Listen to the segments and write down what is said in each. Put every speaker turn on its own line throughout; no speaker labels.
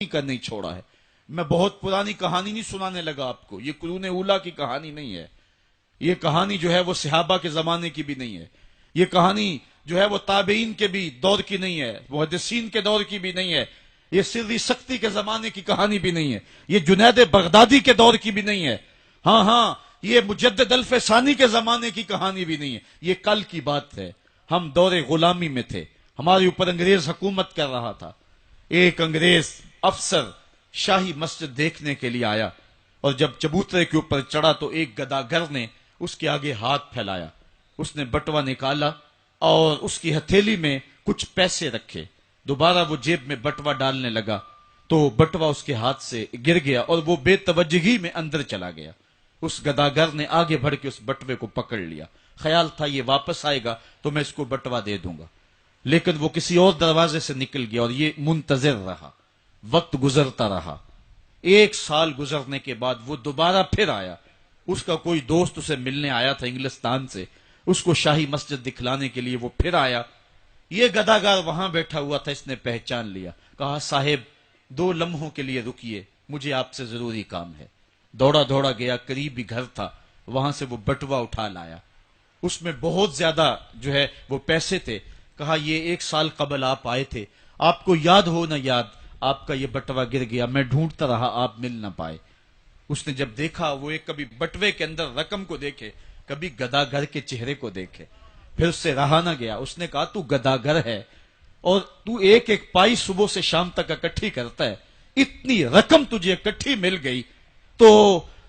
کا نہیں چھوڑا ہے۔ میں بہت پرانی کہانی نہیں سنانے لگا آپ کو، یہ قرون اولیٰ کی کہانی نہیں ہے، یہ کہانی جو ہے وہ صحابہ کے زمانے کی بھی نہیں ہے، یہ کہانی جو ہے وہ تابعین کے بھی دور کی نہیں ہے، محدثین کے دور کی بھی نہیں ہے، یہ سری سختی کے زمانے کی کہانی بھی نہیں ہے، یہ جنید بغدادی کے دور کی بھی نہیں ہے، ہاں یہ مجدد الف ثانی کے زمانے کی کہانی بھی نہیں ہے، یہ کل کی بات ہے۔ ہم دور غلامی میں تھے، ہمارے اوپر انگریز حکومت کر رہا تھا، ایک انگریز افسر شاہی مسجد دیکھنے کے لیے آیا، اور جب چبوترے کے اوپر چڑھا تو ایک گداگر نے اس کے آگے ہاتھ پھیلایا، اس نے بٹوا نکالا اور اس کی ہتھیلی میں کچھ پیسے رکھے، دوبارہ وہ جیب میں بٹوا ڈالنے لگا تو بٹوا اس کے ہاتھ سے گر گیا اور وہ بے توجہی میں اندر چلا گیا۔ اس گداگر نے آگے بڑھ کے اس بٹوے کو پکڑ لیا، خیال تھا یہ واپس آئے گا تو میں اس کو بٹوا دے دوں گا، لیکن وہ کسی اور دروازے سے نکل گیا اور یہ منتظر رہا، وقت گزرتا رہا۔ ایک سال گزرنے کے بعد وہ دوبارہ پھر آیا، اس کا کوئی دوست اسے ملنے آیا تھا انگلستان سے، اس کو شاہی مسجد دکھلانے کے لیے وہ پھر آیا، یہ گداگر وہاں بیٹھا ہوا تھا، اس نے پہچان لیا، کہا صاحب 2 لمحوں کے لیے رکیے، مجھے آپ سے ضروری کام ہے۔ دوڑا دوڑا گیا، قریب ہی گھر تھا، وہاں سے وہ بٹوا اٹھا لایا، اس میں بہت زیادہ جو ہے وہ پیسے تھے، کہا یہ 1 سال قبل آپ آئے تھے، آپ کو یاد ہو نہ یاد، آپ کا یہ بٹوا گر گیا، میں ڈھونڈتا رہا، آپ مل نہ پائے۔ اس نے جب دیکھا، وہ ایک کبھی بٹوے کے اندر رقم کو دیکھے، کبھی گداگر کے چہرے کو دیکھے، پھر اس سے رہا نہ گیا، اس نے کہا تو گداگر ہے اور تو ایک ایک پائی صبح سے شام تک اکٹھی کرتا ہے، اتنی رقم تجھے اکٹھی مل گئی تو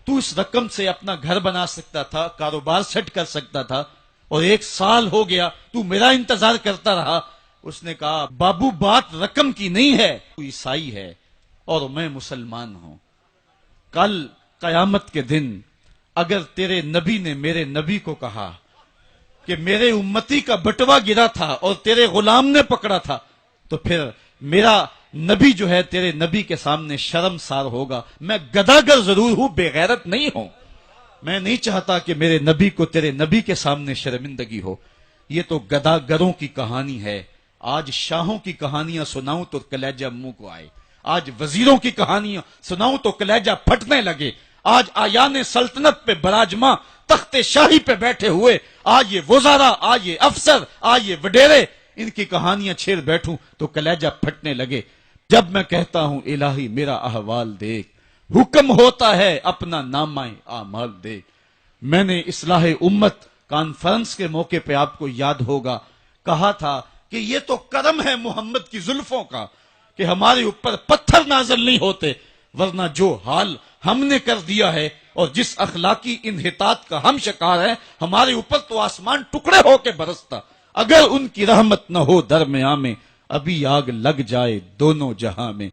تو اس رقم سے اپنا گھر بنا سکتا تھا، کاروبار سیٹ کر سکتا تھا، اور 1 سال ہو گیا تو میرا انتظار کرتا رہا۔ اس نے کہا بابو بات رقم کی نہیں ہے، تو عیسائی ہے اور میں مسلمان ہوں، کل قیامت کے دن اگر تیرے نبی نے میرے نبی کو کہا کہ میرے امتی کا بٹوا گرا تھا اور تیرے غلام نے پکڑا تھا، تو پھر میرا نبی جو ہے تیرے نبی کے سامنے شرمسار ہوگا۔ میں گداگر ضرور ہوں، بے غیرت نہیں ہوں، میں نہیں چاہتا کہ میرے نبی کو تیرے نبی کے سامنے شرمندگی ہو۔ یہ تو گداگروں کی کہانی ہے، آج شاہوں کی کہانیاں سناؤں تو کلیجہ منہ کو آئے، آج وزیروں کی کہانیاں سناؤں تو کلیجہ پھٹنے لگے، آج آیان سلطنت پہ براجماں تخت شاہی پہ بیٹھے ہوئے آج یہ وزراء، آج یہ افسر، آج یہ وڈیرے، ان کی کہانیاں چھیڑ بیٹھوں تو کلیجہ پھٹنے لگے۔ جب میں کہتا ہوں الہی میرا احوال دیکھ، حکم ہوتا ہے اپنا نامہ اعمال دیکھ۔ میں نے اصلاح امت کانفرنس کے موقع پہ آپ کو یاد ہوگا کہا تھا کہ یہ تو کرم ہے محمد کی زلفوں کا کہ ہمارے اوپر پتھر نازل نہیں ہوتے، ورنہ جو حال ہم نے کر دیا ہے اور جس اخلاقی انحطاط کا ہم شکار ہیں، ہمارے اوپر تو آسمان ٹکڑے ہو کے برستا۔ اگر ان کی رحمت نہ ہو درمیاں میں، ابھی آگ لگ جائے دونوں جہاں میں۔